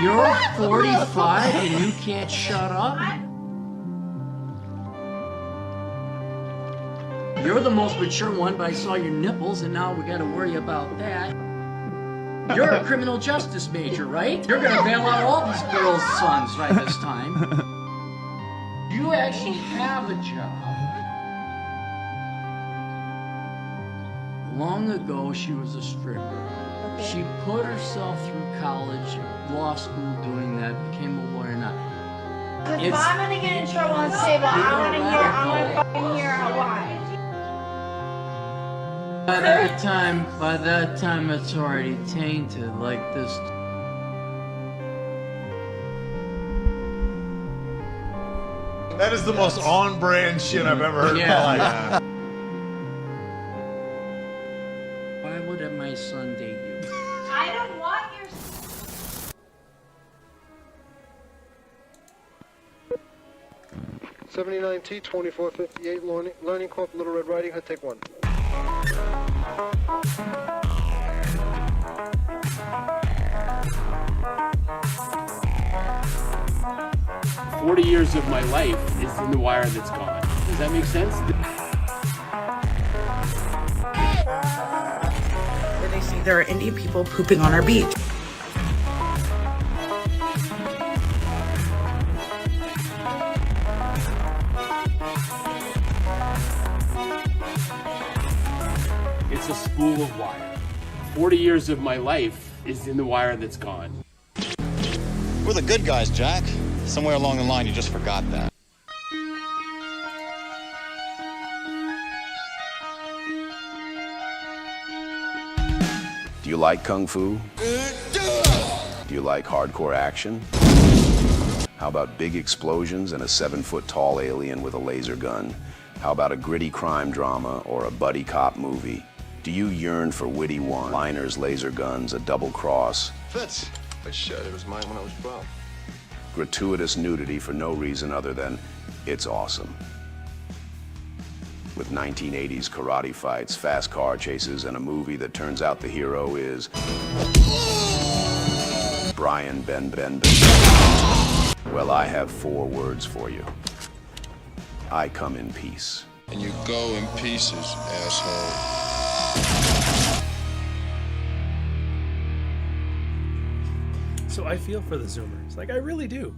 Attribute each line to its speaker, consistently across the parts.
Speaker 1: You're 45 and you can't shut up? You're the most mature one, but I saw your nipples and now we gotta worry about that. You're a criminal justice major, right? You're gonna bail out all these girls' sons right this time. You actually have a job. Long ago, she was a stripper. She put herself through college, law school doing that, became a lawyer now.
Speaker 2: If I'm gonna get in trouble on this table, I wanna fucking hear why.
Speaker 1: By that time, it's already tainted like this.
Speaker 3: That is the most on-brand shit I've ever heard in my life.
Speaker 1: Why would my son date you?
Speaker 2: I don't want your...
Speaker 4: 79T 2458 Learning Corp Little Red Riding Hood, take one.
Speaker 5: 40 years of my life is in the wire that's gone. Does that make sense?
Speaker 6: Where they say there are Indian people pooping on our beach.
Speaker 5: It's a spool of wire. 40 years of my life is in the wire that's gone.
Speaker 7: We're the good guys, Jack. Somewhere along the line, you just forgot that.
Speaker 8: Do you like kung fu? Do you like hardcore action? How about big explosions and a 7-foot-tall alien with a laser gun? How about a gritty crime drama or a buddy cop movie? Do you yearn for witty one-liners, laser guns, a double cross?
Speaker 4: Fitz. It was mine when I was 12.
Speaker 8: Gratuitous nudity for no reason other than it's awesome. With 1980s karate fights, fast car chases, and a movie that turns out the hero is Brian Ben. Well, I have 4 words for you. I come in peace.
Speaker 9: And you go in pieces, asshole.
Speaker 10: So I feel for the Zoomers. Like, I really do.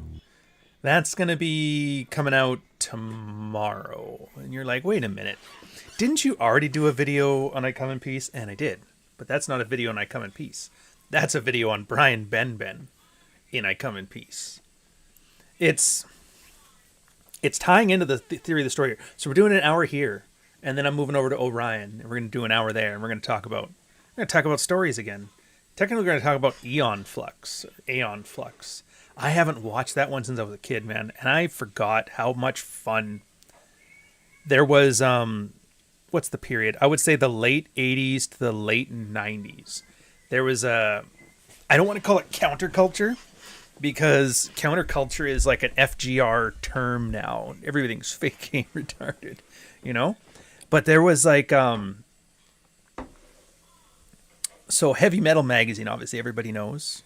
Speaker 10: That's going to be coming out tomorrow. And you're like, wait a minute. Didn't you already do a video on I Come in Peace? And I did. But that's not a video on I Come in Peace. That's a video on Brian Ben in I Come in Peace. It's tying into the theory of the story here. So we're doing an hour here. And then I'm moving over to Orion. And we're going to do an hour there. And we're going to talk about stories again. Technically, we're going to talk about Aeon Flux. I haven't watched that one since I was a kid, man. And I forgot how much fun there was. What's the period? I would say the late 80s to the late 90s. There was I don't want to call it counterculture, because counterculture is like an FGR term now. Everything's fake retarded, you know? But there was like... So Heavy Metal magazine, obviously everybody knows.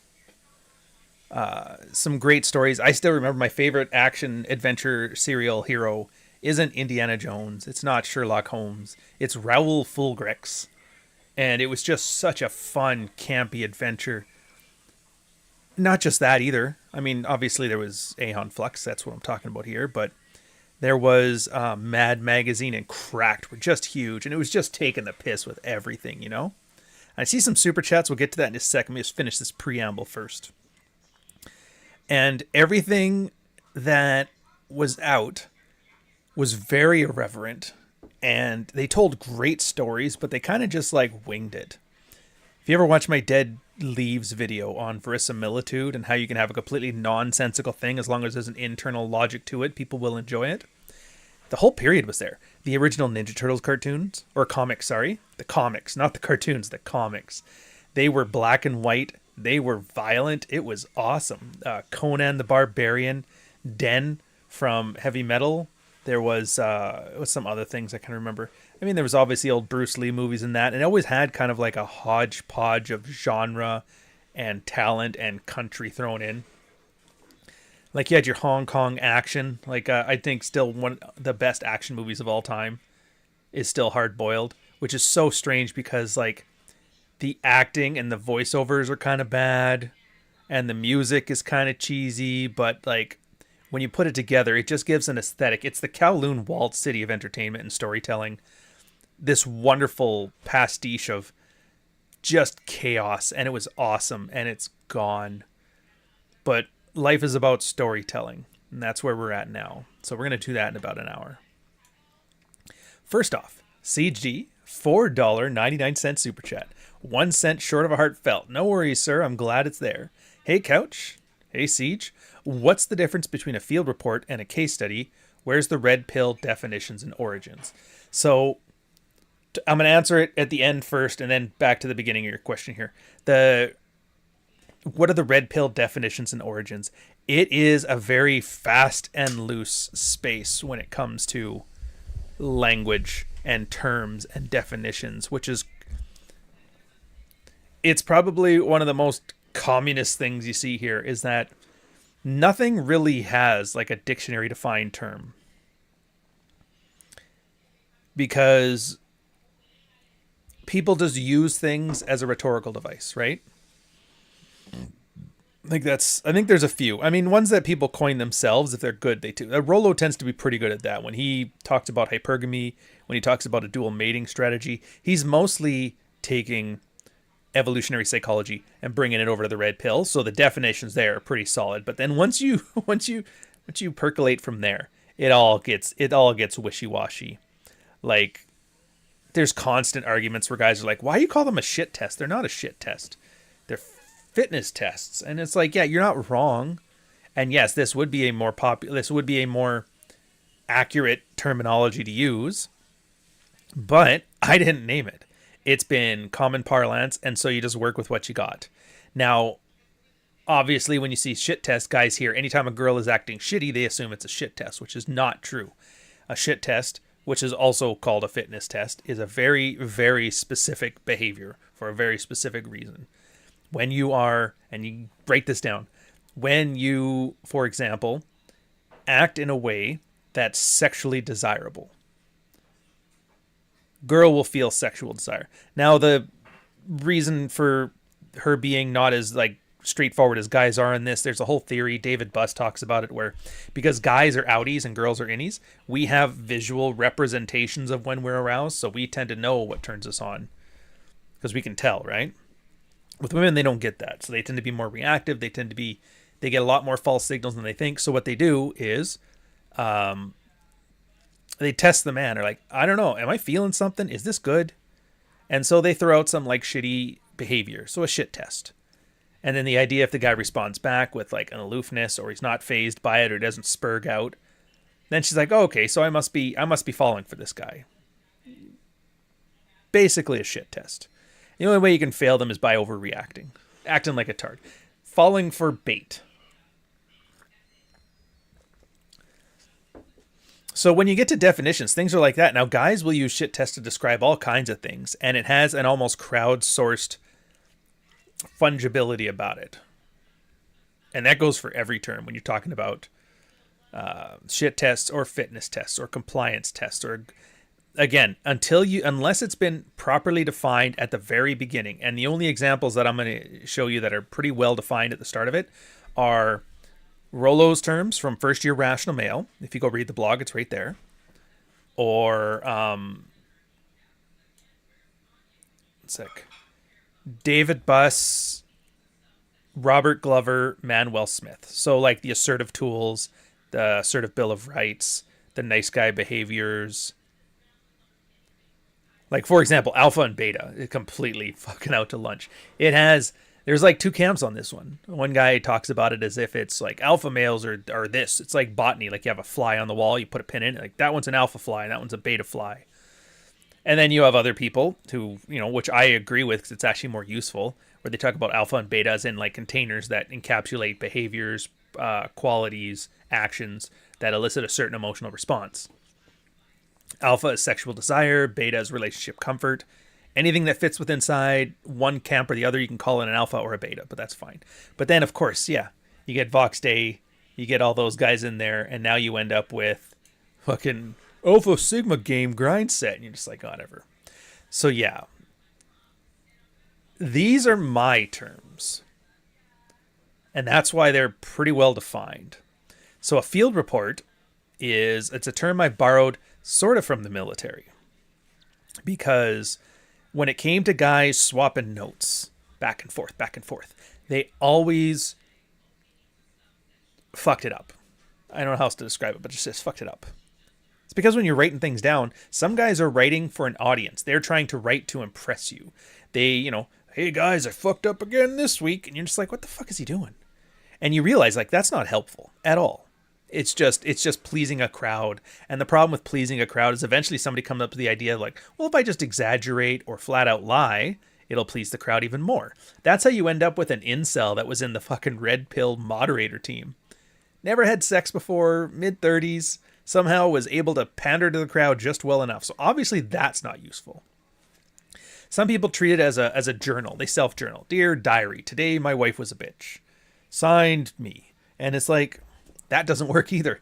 Speaker 10: Some great stories. I still remember my favorite action adventure serial hero isn't Indiana Jones. It's not Sherlock Holmes. It's Raoul Fulgrex. And it was just such a fun, campy adventure. Not just that either. I mean, obviously there was Aeon Flux. That's what I'm talking about here. But there was Mad Magazine and Cracked were just huge. And it was just taking the piss with everything, you know? I see some super chats. We'll get to that in a second. Let me just finish this preamble first. And everything that was out was very irreverent. And they told great stories, but they kind of just like winged it. If you ever watch my Dead Leaves video on verisimilitude and how you can have a completely nonsensical thing as long as there's an internal logic to it, people will enjoy it. The whole period was there. The original Ninja Turtles cartoons, or comics, sorry. The comics, not the cartoons, the comics. They were black and white. They were violent. It was awesome. Conan the Barbarian, Den from Heavy Metal. There was some other things I can remember. I mean, there was obviously old Bruce Lee movies in that. And it always had kind of like a hodgepodge of genre and talent and country thrown in. Like, you had your Hong Kong action. Like, I think still one of the best action movies of all time is still Hard Boiled, which is so strange because, like, the acting and the voiceovers are kind of bad and the music is kind of cheesy, but, like, when you put it together, it just gives an aesthetic. It's the Kowloon walled city of entertainment and storytelling. This wonderful pastiche of just chaos, and it was awesome, and it's gone. But life is about storytelling, and that's where we're at now. So we're going to do that in about an hour. First off, CG, $4.99 super chat. 1 cent short of a heartfelt. No worries, sir. I'm glad it's there. Hey, Couch. Hey, Siege. What's the difference between a field report and a case study? Where's the red pill definitions and origins? So I'm going to answer it at the end first and then back to the beginning of your question here. What are the red pill definitions and origins? It is a very fast and loose space when it comes to language and terms and definitions, it's probably one of the most communist things you see here is that nothing really has like a dictionary defined term, because people just use things as a rhetorical device, right? I think there's a few. I mean, ones that people coin themselves, if they're good, they do. Rollo tends to be pretty good at that. When he talks about hypergamy, when he talks about a dual mating strategy, he's mostly taking evolutionary psychology and bringing it over to the red pill. So the definitions there are pretty solid. But then once you percolate from there, it all gets wishy-washy. Like, there's constant arguments where guys are like, why do you call them a shit test? They're not a shit test. They're fitness tests. And it's like, yeah, you're not wrong. And yes, this would be a more accurate terminology to use, but I didn't name it. It's been common parlance, and so you just work with what you got. Now, obviously, when you see shit test, guys here, anytime a girl is acting shitty, they assume it's a shit test, which is not true. A shit test, which is also called a fitness test, is a very, very specific behavior for a very specific reason. When you are, and you write this down, when you, for example, act in a way that's sexually desirable, girl will feel sexual desire. Now, the reason for her being not as like straightforward as guys are in this, there's a whole theory, David Buss talks about it, where because guys are outies and girls are innies, we have visual representations of when we're aroused, so we tend to know what turns us on because we can tell, right? With women, they don't get that, so they tend to be more reactive. They get a lot more false signals than they think. So what they do is they test the man. They're like, I don't know, am I feeling something? Is this good? And so they throw out some like shitty behavior, so a shit test. And then the idea, if the guy responds back with like an aloofness, or he's not fazed by it, or doesn't spurg out, then she's like, oh, okay, so I must be falling for this guy. Basically a shit test. The only way you can fail them is by overreacting, acting like a tard, falling for bait. So when you get to definitions, things are like that. Now, guys will use shit test to describe all kinds of things, and it has an almost crowdsourced fungibility about it. And that goes for every term when you're talking about shit tests or fitness tests or compliance tests, or again, unless it's been properly defined at the very beginning. And the only examples that I'm going to show you that are pretty well defined at the start of it are Rollo's terms from First Year Rational Male. If you go read the blog, it's right there. Or David Buss, Robert Glover, Manuel Smith. So like the assertive tools, the assertive Bill of Rights, the nice guy behaviors. Like, for example, alpha and beta is completely fucking out to lunch. There's like two camps on this one. One guy talks about it as if it's like alpha males are this. It's like botany. Like you have a fly on the wall, you put a pin in it. Like that one's an alpha fly and that one's a beta fly. And then you have other people who, which I agree with because it's actually more useful, where they talk about alpha and beta as in like containers that encapsulate behaviors, qualities, actions that elicit a certain emotional response. Alpha is sexual desire, beta is relationship comfort, Anything that fits within inside one camp or the other, you can call it an alpha or a beta, but that's fine. But then, of course, yeah, you get Vox Day, you get all those guys in there, and now you end up with fucking Alpha Sigma game grind set, and you're just like, whatever. So yeah, these are my terms, and that's why they're pretty well defined. So a field report it's a term I borrowed sort of from the military, because when it came to guys swapping notes back and forth, they always fucked it up. I don't know how else to describe it, but just fucked it up. It's because when you're writing things down, some guys are writing for an audience. They're trying to write to impress you. They, hey guys, I fucked up again this week. And you're just like, what the fuck is he doing? And you realize, like, that's not helpful at all. It's just pleasing a crowd. And the problem with pleasing a crowd is eventually somebody comes up with the idea of like, well, if I just exaggerate or flat out lie, it'll please the crowd even more. That's how you end up with an incel that was in the fucking red pill moderator team. Never had sex before, mid-30s, somehow was able to pander to the crowd just well enough. So obviously that's not useful. Some people treat it as a journal. They self-journal. Dear diary, today my wife was a bitch. Signed, me. And it's like, that doesn't work either.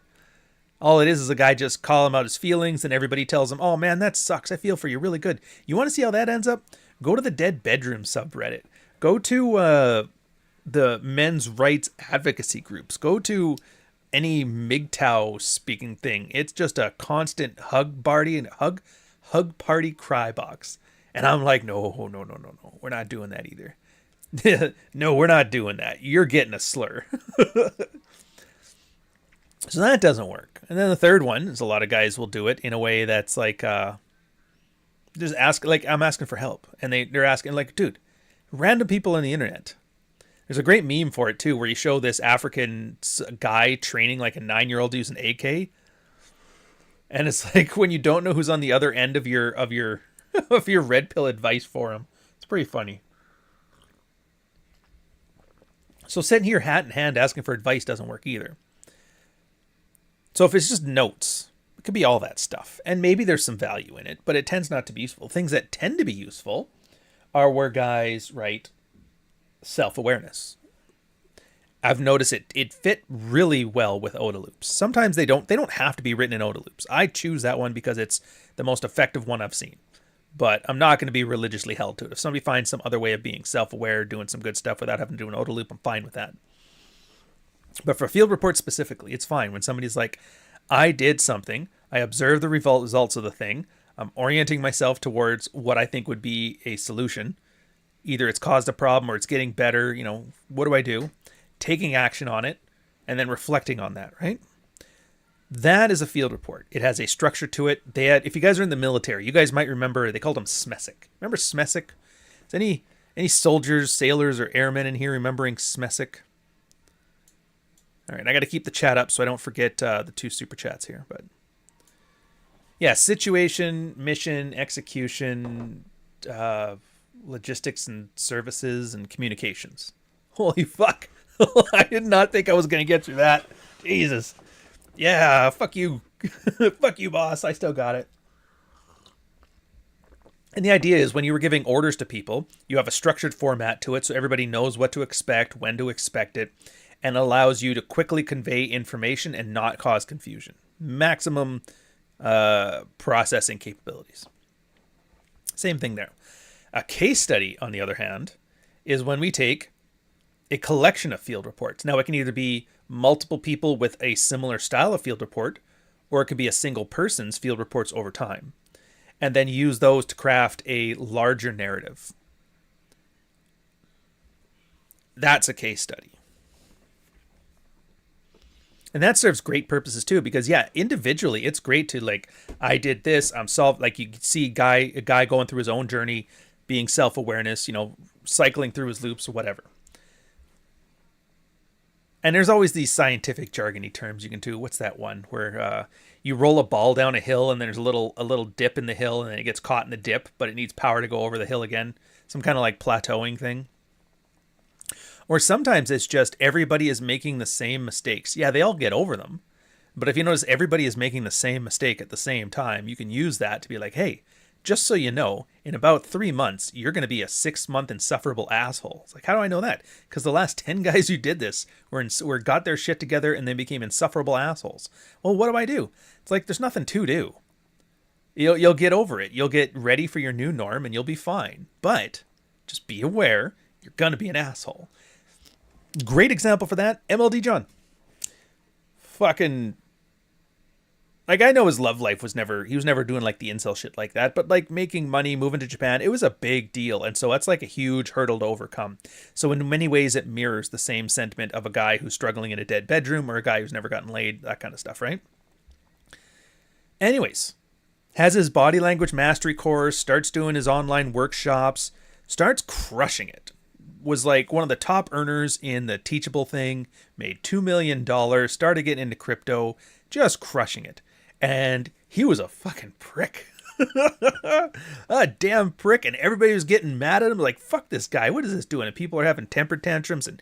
Speaker 10: All it is a guy just calling out his feelings and everybody tells him, oh man, that sucks. I feel for you really good. You want to see how that ends up? Go to the Dead Bedroom subreddit. Go to the men's rights advocacy groups. Go to any MGTOW speaking thing. It's just a constant hug party and hug party cry box. And I'm like, no. We're not doing that either. No, we're not doing that. You're getting a slur. So that doesn't work. And then the third one is a lot of guys will do it in a way that's like, just ask, like, I'm asking for help. And they're asking, like, dude, random people on the internet. There's a great meme for it too, where you show this African guy training like a 9-year-old to use an AK. And it's like when you don't know who's on the other end of your of your red pill advice forum. It's pretty funny. So sitting here hat in hand asking for advice doesn't work either. So if it's just notes, it could be all that stuff. And maybe there's some value in it, but it tends not to be useful. Things that tend to be useful are where guys write self-awareness. I've noticed it fit really well with OODA loops. Sometimes they don't have to be written in OODA loops. I choose that one because it's the most effective one I've seen. But I'm not going to be religiously held to it. If somebody finds some other way of being self-aware, doing some good stuff without having to do an OODA loop, I'm fine with that. But for field reports specifically, it's fine when somebody's like, I did something, I observed the results of the thing, I'm orienting myself towards what I think would be a solution. Either it's caused a problem or it's getting better, what do I do? Taking action on it, and then reflecting on that, right? That is a field report. It has a structure to it. If you guys are in the military, you guys might remember, they called them SMESIC. Remember SMESIC? Is any soldiers, sailors, or airmen in here remembering SMESIC? All right, I got to keep the chat up so I don't forget the 2 super chats here. But yeah, situation, mission, execution, logistics and services, and communications. Holy fuck. I did not think I was going to get through that. Jesus. Yeah, fuck you. Fuck you, boss. I still got it. And the idea is when you were giving orders to people, you have a structured format to it so everybody knows what to expect, when to expect it, and allows you to quickly convey information and not cause confusion. Maximum processing capabilities. Same thing there. A case study, on the other hand, is when we take a collection of field reports. Now, it can either be multiple people with a similar style of field report, or it could be a single person's field reports over time, and then use those to craft a larger narrative. That's a case study. And that serves great purposes too, because yeah, individually, it's great to like, I did this, I'm solved. Like you can see a guy going through his own journey, being self-awareness, cycling through his loops or whatever. And there's always these scientific jargony terms you can do. What's that one where you roll a ball down a hill and there's a little dip in the hill and then it gets caught in the dip, but it needs power to go over the hill again. Some kind of like plateauing thing. Or sometimes it's just everybody is making the same mistakes. Yeah, they all get over them. But if you notice everybody is making the same mistake at the same time, you can use that to be like, hey, just so you know, in about 3 months, you're going to be a 6-month insufferable asshole. It's like, how do I know that? Because the last 10 guys who did this were got their shit together and then became insufferable assholes. Well, what do? It's like, there's nothing to do. You'll get over it. You'll get ready for your new norm and you'll be fine. But just be aware, you're going to be an asshole. Great example for that, MLD John. Fucking... Like, I know his love life he was never doing, like, the incel shit like that, but, like, making money, moving to Japan, it was a big deal, and so that's, like, a huge hurdle to overcome. So in many ways, it mirrors the same sentiment of a guy who's struggling in a dead bedroom, or a guy who's never gotten laid, that kind of stuff, right? Anyways, has his body language mastery course, starts doing his online workshops, starts crushing it. Was, like, one of the top earners in the Teachable thing, made $2 million, started getting into crypto, just crushing it. And he was a fucking prick. A damn prick. And everybody was getting mad at him. Like, fuck this guy. What is this doing? And people are having temper tantrums. And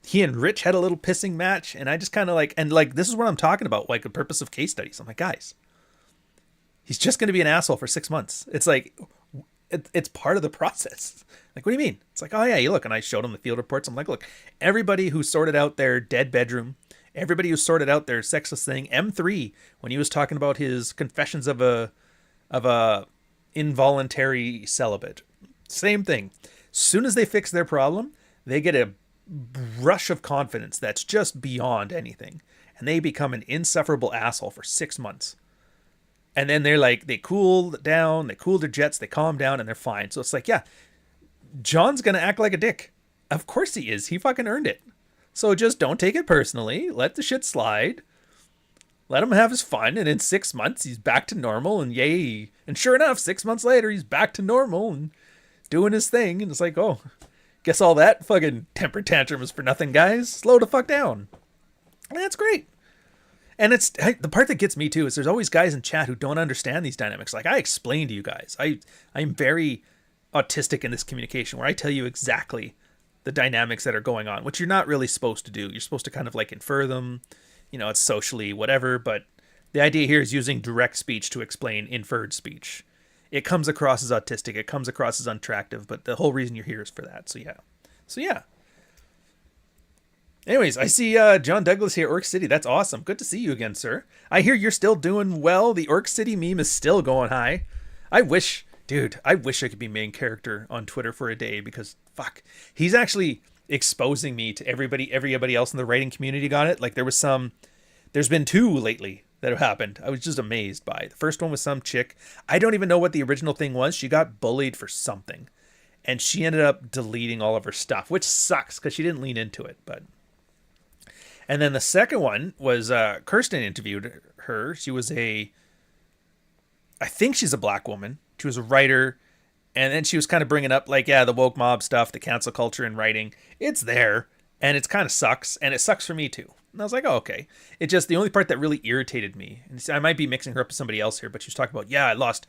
Speaker 10: he and Rich had a little pissing match. And I just kind of like... And, like, this is what I'm talking about. Like, the purpose of case studies. I'm like, guys, he's just going to be an asshole for 6 months. It's like... It's part of the process. Like, what do you mean? It's like, oh, yeah, you look. And I showed him the field reports. I'm like, look, everybody who sorted out their dead bedroom... Everybody who sorted out their sexless thing, M3, when he was talking about his confessions of a involuntary celibate, same thing. Soon as they fix their problem, they get a rush of confidence that's just beyond anything, and they become an insufferable asshole for 6 months. And then they're like, they cool down, they cool their jets, they calm down, and they're fine. So it's like, yeah, John's gonna act like a dick. Of course he is. He fucking earned it. So just don't take it personally. Let the shit slide. Let him have his fun. And in 6 months, he's back to normal. And yay. And sure enough, 6 months later, he's back to normal and doing his thing. And it's like, oh, guess all that fucking temper tantrum is for nothing, guys. Slow the fuck down. And that's great. And it's the part that gets me too is there's always guys in chat who don't understand these dynamics. Like I explain to you guys. I'm very autistic in this communication where I tell you exactly the dynamics that are going on, which you're not really supposed to do. You're supposed to kind of like infer them, you know, it's socially whatever, but the idea here is using direct speech to explain inferred speech. It comes across as autistic, it comes across as unattractive, but the whole reason you're here is for that. So yeah. Anyways, I see John Douglas here, Orc City. That's awesome. Good to see you again, sir. I hear you're still doing well. The Orc City meme is still going high. I wish I could be main character on Twitter for a day because fuck, he's actually exposing me to everybody else in the writing community got it. Like there's been 2 lately that have happened. I was just amazed by. The first one was some chick. I don't even know what the original thing was. She got bullied for something and she ended up deleting all of her stuff, which sucks because she didn't lean into it. And then the second one was Kirsten interviewed her. She was I think she's a black woman. She was a writer, and then she was kind of bringing up, like, yeah, the woke mob stuff, the cancel culture in writing. It's there, and it's kind of sucks, and it sucks for me, too. And I was like, oh, okay. It just, the only part that really irritated me, and I might be mixing her up with somebody else here, but she was talking about, yeah, I lost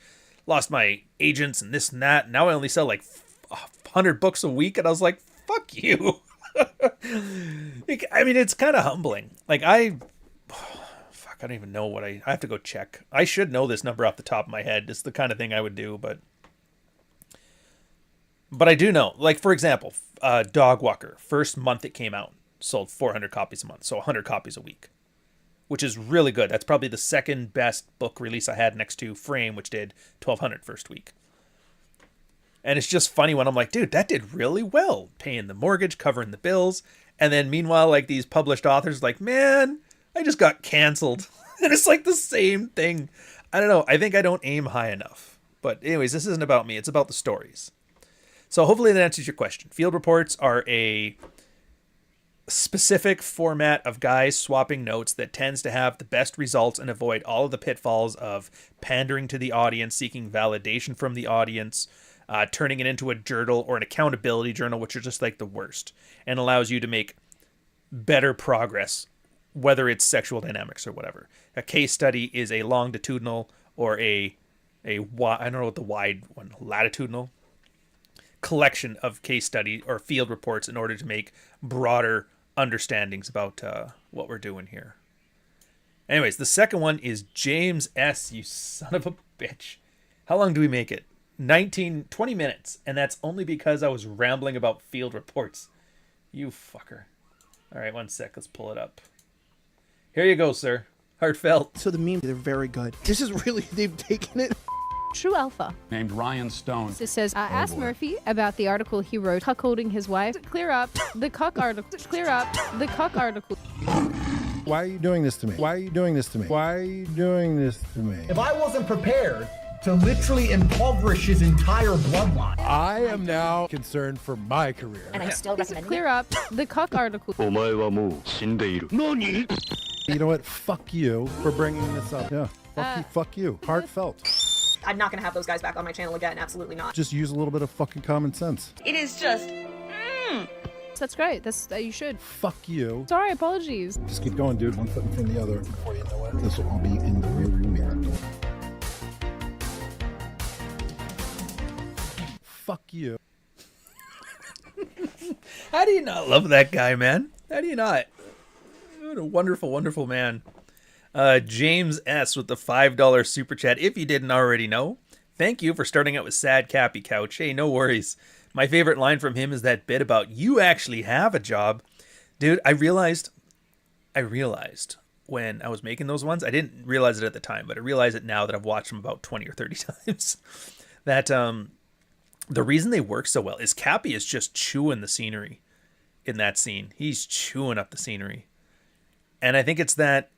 Speaker 10: my agents and this and that. And now I only sell, like, 100 books a week, and I was like, fuck you. I mean, it's kind of humbling. Like, I don't even know what I have to go check. I should know this number off the top of my head. It's the kind of thing I would do, but I do know. Like, for example, Dog Walker, first month it came out, sold 400 copies a month, so 100 copies a week, which is really good. That's probably the second best book release I had next to Frame, which did 1,200 first week. And it's just funny when I'm like, dude, that did really well, paying the mortgage, covering the bills, and then meanwhile, like, these published authors like, man, I just got canceled. And it's like the same thing. I don't know. I think I don't aim high enough. But anyways, this isn't about me. It's about the stories. So hopefully that answers your question. Field reports are a specific format of guys swapping notes that tends to have the best results and avoid all of the pitfalls of pandering to the audience, seeking validation from the audience, turning it into a journal or an accountability journal, which are just like the worst, and allows you to make better progress, whether it's sexual dynamics or whatever. A case study is a longitudinal or I don't know what the wide one, latitudinal collection of case study or field reports in order to make broader understandings about what we're doing here. Anyways, the second one is James S. You son of a bitch. How long do we make it? 20 minutes, and that's only because I was rambling about field reports. You fucker. All right, one sec. Let's pull it up. Here you go, sir. Heartfelt.
Speaker 11: So the memes, they're very good. This is really, they've taken it.
Speaker 12: True Alpha.
Speaker 13: Named Ryan Stone.
Speaker 12: It says, ask Murphy about the article he wrote, cuckolding his wife. Clear up the cuck article. Clear up the cuck article.
Speaker 14: Why are you doing this to me? Why are you doing this to me? Why are you doing this to me?
Speaker 15: If I wasn't prepared to literally impoverish his entire bloodline,
Speaker 14: I am now concerned for my career.
Speaker 12: And I still recommend clear up the cuck article.
Speaker 14: You know what? Fuck you for bringing this up. Yeah. Fuck you. Heartfelt.
Speaker 16: I'm not going to have those guys back on my channel again. Absolutely not.
Speaker 14: Just use a little bit of fucking common sense.
Speaker 16: It is just...
Speaker 12: That's great. That's you should.
Speaker 14: Fuck you.
Speaker 12: Sorry, apologies.
Speaker 14: Just keep going, dude. One foot in front of the other. Before you know it, this will all be in the rearview mirror. Fuck you.
Speaker 10: How do you not love that guy, man? How do you not? What a wonderful, wonderful man. James S. with the $5 super chat. If you didn't already know, thank you for starting out with Sad Cappy Couch. Hey, no worries. My favorite line from him is that bit about you actually have a job. Dude, I realized when I was making those ones, I didn't realize it at the time, but I realize it now that I've watched them about 20 or 30 times, that the reason they work so well is Cappy is just chewing the scenery in that scene. He's chewing up the scenery. And I think it's that,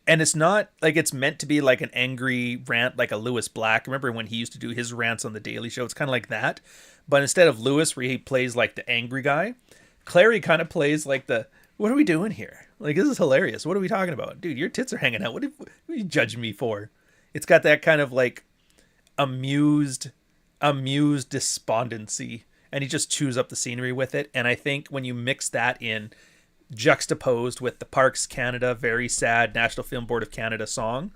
Speaker 10: and it's not like it's meant to be like an angry rant like a Lewis Black. Remember when he used to do his rants on The Daily Show? It's kind of like that. But instead of Lewis, where he plays like the angry guy, Clary kind of plays like the, what are we doing here? Like, this is hilarious. What are we talking about? Dude, your tits are hanging out. What are you judging me for? It's got that kind of like amused despondency. And he just chews up the scenery with it. And I think when you mix that in, juxtaposed with the Parks Canada very sad National Film Board of Canada song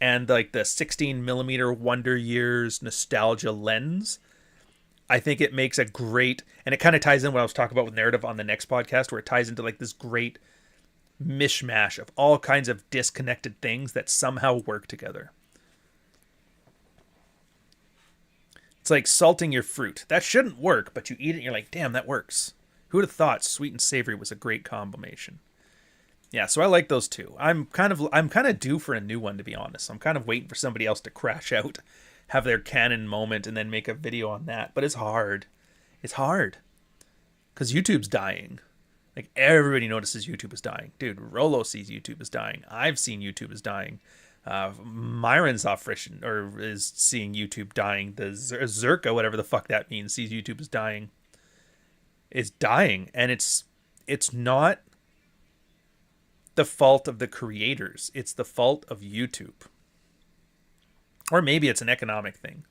Speaker 10: and like the 16 millimeter Wonder Years nostalgia lens, I think it makes a great, and it kind of ties in what I was talking about with narrative on the next podcast, where it ties into like this great mishmash of all kinds of disconnected things that somehow work together. It's like salting your fruit. That shouldn't work, but you eat it and you're like, damn, that works. Who would have thought sweet and savory was a great combination? Yeah, so I like those two. I'm kind of due for a new one, to be honest. I'm kind of waiting for somebody else to crash out, have their canon moment, and then make a video on that. But it's hard. It's hard. Because YouTube's dying. Like, everybody notices YouTube is dying. Dude, Rolo sees YouTube is dying. I've seen YouTube is dying. Myron's is seeing YouTube dying. The Zerka, whatever the fuck that means, sees YouTube is dying. It's dying, and it's not the fault of the creators. It's the fault of YouTube. Or maybe it's an economic thing.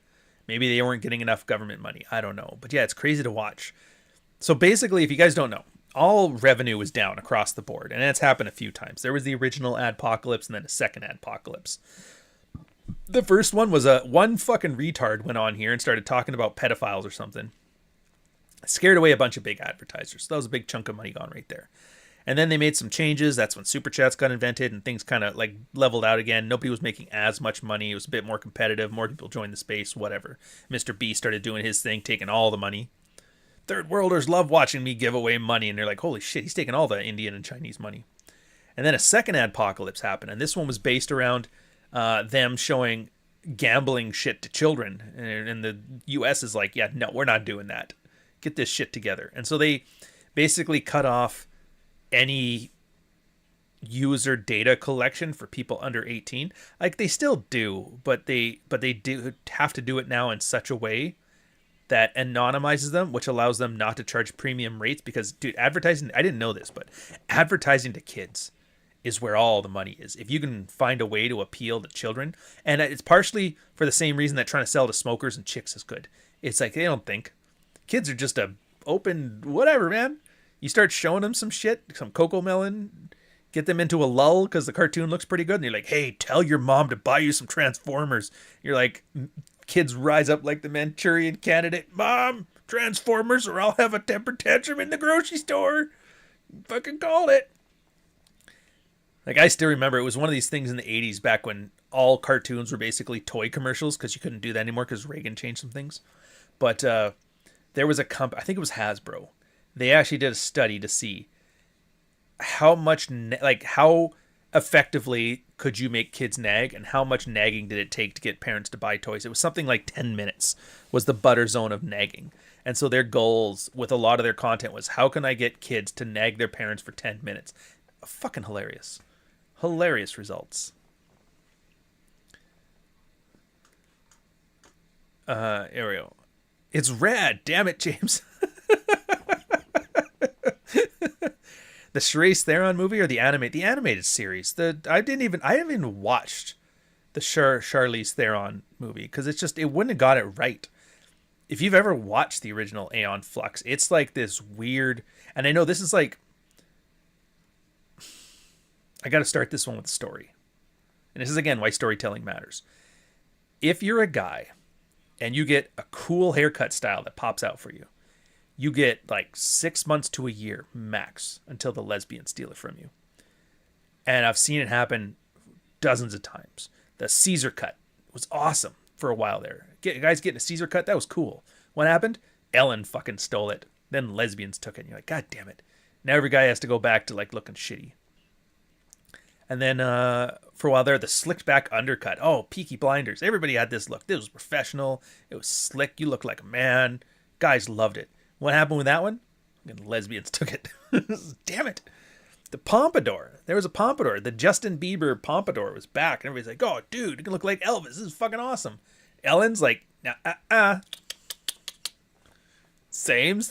Speaker 10: Maybe they weren't getting enough government money. I don't know. But yeah, it's crazy to watch. So basically, if you guys don't know, all revenue was down across the board, and it's happened a few times. There was the original adpocalypse and then a second adpocalypse. The first one was one fucking retard went on here and started talking about pedophiles or something. Scared away a bunch of big advertisers. So that was a big chunk of money gone right there. And then they made some changes. That's when Super Chats got invented and things kind of like leveled out again. Nobody was making as much money. It was a bit more competitive. More people joined the space, whatever. Mr. B started doing his thing, taking all the money. Third worlders love watching me give away money. And they're like, holy shit, he's taking all the Indian and Chinese money. And then a second adpocalypse happened. And this one was based around them showing gambling shit to children. And the US is like, yeah, no, we're not doing that. Get this shit together. And so they basically cut off any user data collection for people under 18. Like, they still do, but they do have to do it now in such a way that anonymizes them, which allows them not to charge premium rates. Because, dude, advertising, I didn't know this, but advertising to kids is where all the money is. If you can find a way to appeal to children, and it's partially for the same reason that trying to sell to smokers and chicks is good. It's like, they don't think. Kids are just a open whatever, man. You start showing them some shit, some Coco Melon, get them into a lull because the cartoon looks pretty good, and you're like, hey, tell your mom to buy you some Transformers. You're like, kids rise up like the Manchurian Candidate. Mom, Transformers, or I'll have a temper tantrum in the grocery store. Fucking call it. Like, I still remember it was one of these things in the 80s back when all cartoons were basically toy commercials because you couldn't do that anymore because Reagan changed some things. But there was a company, I think it was Hasbro. They actually did a study to see how much, how effectively could you make kids nag and how much nagging did it take to get parents to buy toys. It was something like 10 minutes was the butter zone of nagging. And so their goals with a lot of their content was, how can I get kids to nag their parents for 10 minutes? Fucking hilarious. Hilarious results. Here we go. It's rad. Damn it, James. The Charlize Theron movie or the animated series? I haven't even watched the Charlize Theron movie because it wouldn't have got it right. If you've ever watched the original Aeon Flux, it's like this weird, and I know this is like, I got to start this one with a story. And this is again why storytelling matters. If you're a guy and you get a cool haircut style that pops out for you, you get like 6 months to a year max until the lesbians steal it from you. And I've seen it happen dozens of times. The Caesar cut was awesome for a while there. Guys getting a Caesar cut, that was cool. What happened? Ellen fucking stole it. Then lesbians took it. And you're like, God damn it. Now every guy has to go back to like looking shitty. And then for a while there, the slicked back undercut. Oh, Peaky Blinders. Everybody had this look. This was professional. It was slick. You looked like a man. Guys loved it. What happened with that one? And lesbians took it. Damn it. The pompadour. There was a pompadour. The Justin Bieber pompadour was back. And everybody's like, oh, dude, you can look like Elvis. This is fucking awesome. Ellen's like, same.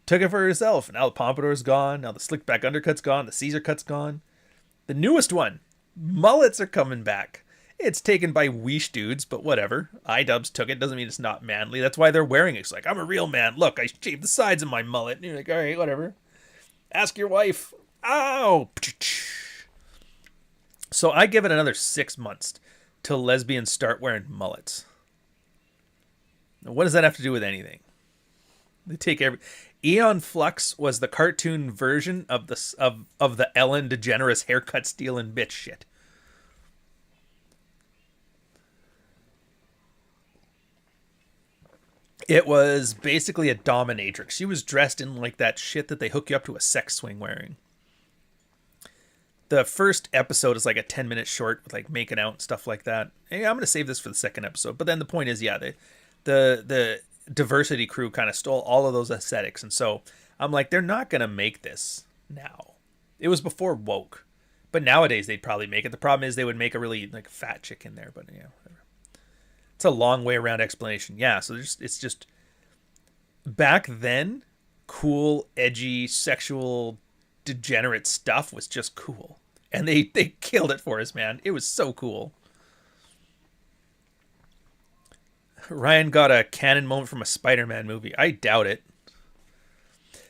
Speaker 10: Took it for herself. Now the pompadour's gone. Now the slick back undercut's gone. The Caesar cut's gone. The newest one. Mullets are coming back. It's taken by Weish dudes, but whatever. iDubbbz took it. Doesn't mean it's not manly. That's why they're wearing it. It's like, I'm a real man. Look, I shaved the sides of my mullet. And you're like, all right, whatever. Ask your wife. Ow! So I give it another 6 months till lesbians start wearing mullets. Now, what does that have to do with anything? They take Aeon Flux was the cartoon version of the Ellen DeGeneres haircut stealing bitch shit. It was basically a dominatrix. She was dressed in like that shit that they hook you up to a sex swing wearing. The first episode is like a 10-minute short with like making out and stuff like that. Hey, I'm going to save this for the second episode. But then the point is, yeah, the Diversity crew kind of stole all of those aesthetics. And so I'm like, they're not going to make this now. It was before woke. But nowadays they'd probably make it. The problem is they would make a really like fat chick in there. But yeah, whatever. It's a long way around explanation. Yeah, so it's just back then, cool, edgy, sexual, degenerate stuff was just cool. And they killed it for us, man. It was so cool. Ryan got a canon moment from a Spider-Man movie. I doubt it.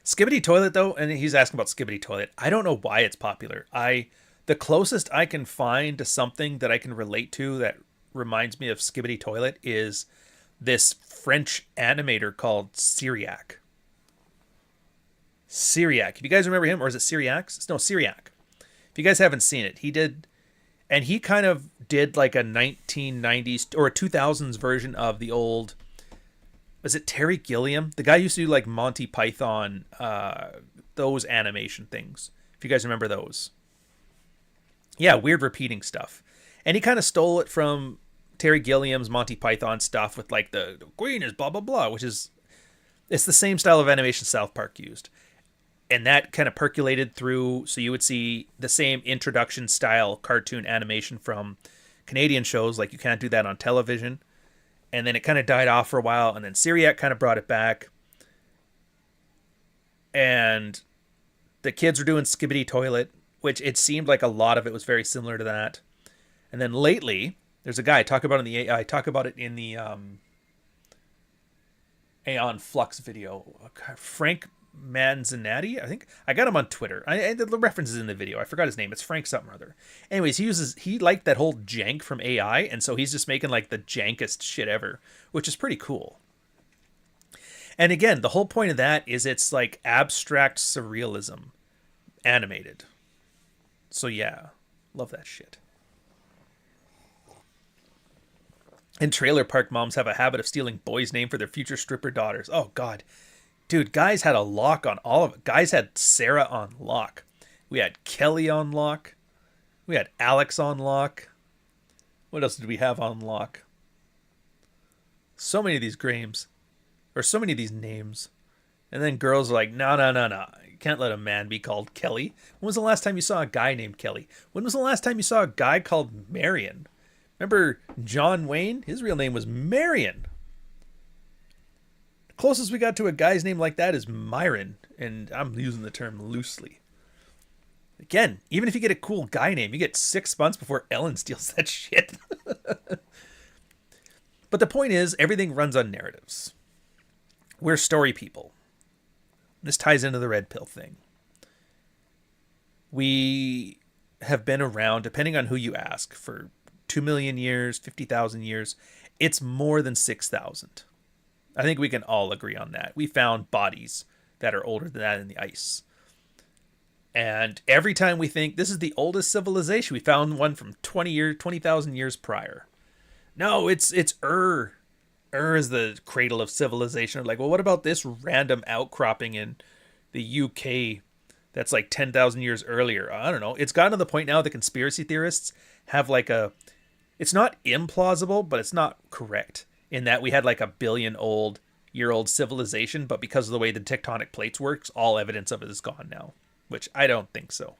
Speaker 10: Skibidi Toilet, though, and he's asking about Skibidi Toilet. I don't know why it's popular. The closest I can find to something that I can relate to that reminds me of Skibidi Toilet is this French animator called Syriac. Syriac. If you guys remember him, or is it Syriac? No, Syriac. If you guys haven't seen it, he kind of did like a 1990s or a 2000s version of the old, was it Terry Gilliam? The guy used to do like Monty Python, those animation things. If you guys remember those. Yeah, weird repeating stuff. And he kind of stole it from Terry Gilliam's Monty Python stuff with like the queen is blah, blah, blah, which is, it's the same style of animation South Park used. And that kind of percolated through, so you would see the same introduction style cartoon animation from Canadian shows, like you can't do that on television. And then it kind of died off for a while, and then Syriac kind of brought it back. And the kids were doing Skibidi Toilet, which it seemed like a lot of it was very similar to that. And then lately, there's a guy, I talk about it in the Aeon Flux video. Frank Manzanati, I think. I got him on Twitter. The reference is in the video. I forgot his name. It's Frank something or other. Anyways, he liked that whole jank from AI, and so he's just making like the jankest shit ever, which is pretty cool. And again, the whole point of that is it's like abstract surrealism animated. So yeah, love that shit. And trailer park moms have a habit of stealing boys' name for their future stripper daughters. Oh, God. Dude, guys had a lock on all of it. Guys had Sarah on lock. We had Kelly on lock. We had Alex on lock. What else did we have on lock? So many of these games. Or so many of these names. And then girls are like, no. You can't let a man be called Kelly. When was the last time you saw a guy named Kelly? When was the last time you saw a guy called Marion? Remember John Wayne? His real name was Marion. The closest we got to a guy's name like that is Myron. And I'm using the term loosely. Again, even if you get a cool guy name, you get 6 months before Ellen steals that shit. But the point is, everything runs on narratives. We're story people. This ties into the red pill thing. We have been around, depending on who you ask, for 2 million years, 50,000 years. It's more than 6,000. I think we can all agree on that. We found bodies that are older than that in the ice. And every time we think this is the oldest civilization, we found one from 20,000 years prior. No, it's Ur. Ur is the cradle of civilization. Like, well, what about this random outcropping in the UK that's like 10,000 years earlier? I don't know. It's gotten to the point now the conspiracy theorists have like it's not implausible, but it's not correct in that we had like a billion-year-old civilization, but because of the way the tectonic plates works, all evidence of it is gone now, which I don't think so.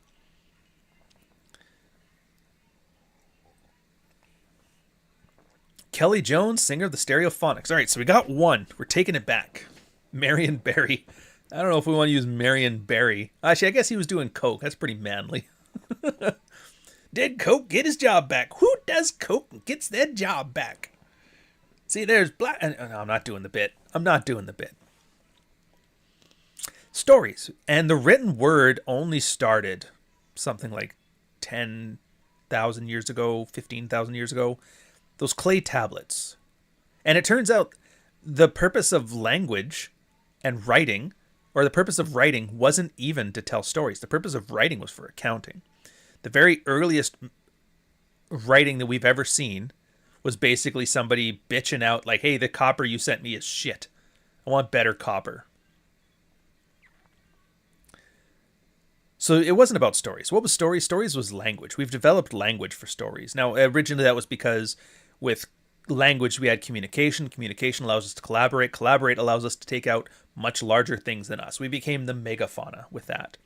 Speaker 10: Kelly Jones, singer of the Stereophonics. All right, so we got one. We're taking it back. Marion Barry. I don't know if we want to use Marion Barry. Actually, I guess he was doing coke. That's pretty manly. Did Coke get his job back? Who does coke and gets their job back? See, there's black... No, I'm not doing the bit. Stories. And the written word only started something like 10,000 years ago, 15,000 years ago. Those clay tablets. And it turns out the purpose of language and writing, or the purpose of writing, wasn't even to tell stories. The purpose of writing was for accounting. The very earliest writing that we've ever seen was basically somebody bitching out like, hey, the copper you sent me is shit. I want better copper. So it wasn't about stories. What was stories? Stories was language. We've developed language for stories. Now, originally that was because with language we had communication. Communication allows us to collaborate. Collaborate allows us to take out much larger things than us. We became the megafauna with that.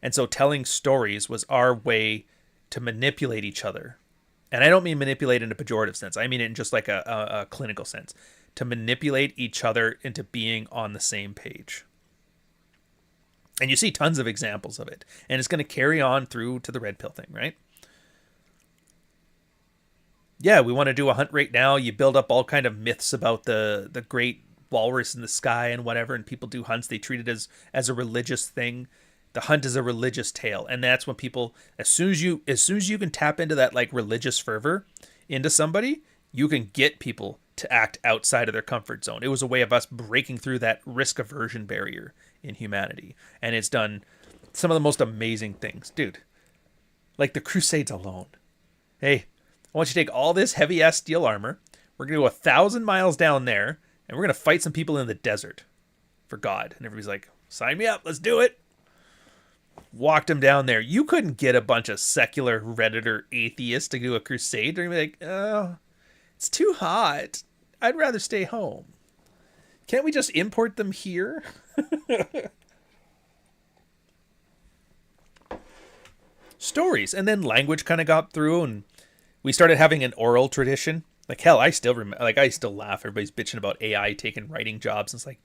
Speaker 10: And so telling stories was our way to manipulate each other. And I don't mean manipulate in a pejorative sense. I mean it in just like a clinical sense. To manipulate each other into being on the same page. And you see tons of examples of it. And it's going to carry on through to the red pill thing, right? Yeah, we want to do a hunt right now. You build up all kind of myths about the great walrus in the sky and whatever. And people do hunts. They treat it as a religious thing. The hunt is a religious tale. And that's when people, as soon as you can tap into that like religious fervor into somebody, you can get people to act outside of their comfort zone. It was a way of us breaking through that risk aversion barrier in humanity. And it's done some of the most amazing things. Dude, like the Crusades alone. Hey, I want you to take all this heavy-ass steel armor. We're going to go 1,000 miles down there, and we're going to fight some people in the desert for God. And everybody's like, sign me up. Let's do it. Walked them down there. You couldn't get a bunch of secular Redditor atheists to do a crusade. They're going to be like, oh, it's too hot. I'd rather stay home. Can't we just import them here? Stories. And then language kind of got through, and we started having an oral tradition. Like, hell, I still laugh. Everybody's bitching about AI taking writing jobs. And it's like,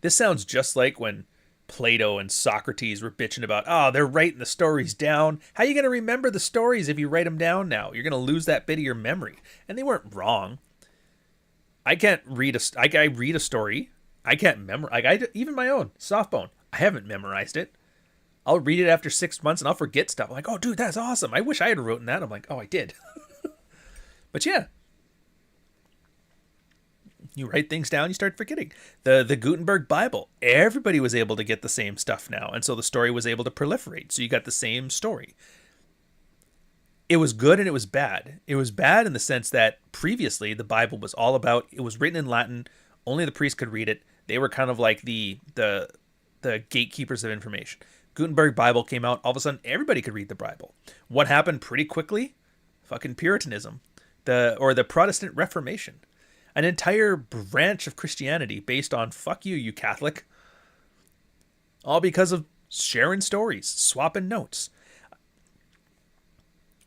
Speaker 10: this sounds just like when Plato and Socrates were bitching about, oh, they're writing the stories down. How are you going to remember the stories if you write them down now? You're going to lose that bit of your memory. And they weren't wrong. I can't read I read a story. I can't memorize. Even my own, Softbone. I haven't memorized it. I'll read it after 6 months and I'll forget stuff. I'm like, oh, dude, that's awesome. I wish I had written that. I'm like, oh, I did. But yeah. You write things down, you start forgetting. The Gutenberg Bible, everybody was able to get the same stuff now. And so the story was able to proliferate. So you got the same story. It was good and it was bad. It was bad in the sense that previously the Bible was all about, it was written in Latin, only the priest could read it. They were kind of like the gatekeepers of information. Gutenberg Bible came out, all of a sudden everybody could read the Bible. What happened pretty quickly? Fucking Puritanism, the Protestant Reformation. An entire branch of Christianity based on fuck you, you Catholic. All because of sharing stories, swapping notes.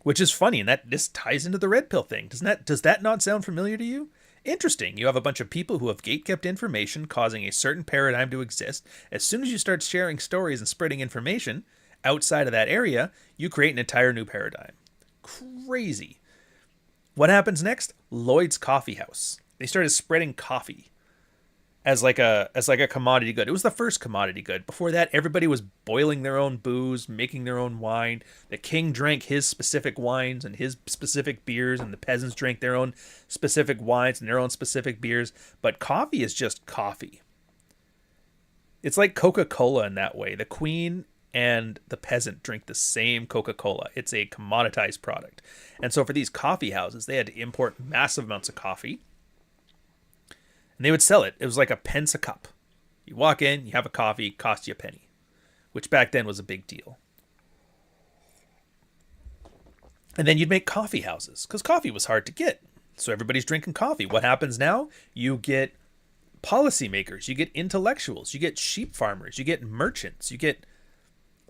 Speaker 10: Which is funny, and that this ties into the red pill thing. Does that not sound familiar to you? Interesting. You have a bunch of people who have gatekept information, causing a certain paradigm to exist. As soon as you start sharing stories and spreading information outside of that area, you create an entire new paradigm. Crazy. What happens next? Lloyd's Coffee House. They started spreading coffee as like a commodity good. It was the first commodity good. Before that, everybody was boiling their own booze, making their own wine. The king drank his specific wines and his specific beers, and the peasants drank their own specific wines and their own specific beers. But coffee is just coffee. It's like Coca-Cola in that way. The queen and the peasant drink the same Coca-Cola. It's a commoditized product. And so for these coffee houses, they had to import massive amounts of coffee. And they would sell it. It was like a pence a cup. You walk in, you have a coffee, cost you a penny. Which back then was a big deal. And then you'd make coffee houses, because coffee was hard to get. So everybody's drinking coffee. What happens now? You get policymakers, you get intellectuals, you get sheep farmers, you get merchants, you get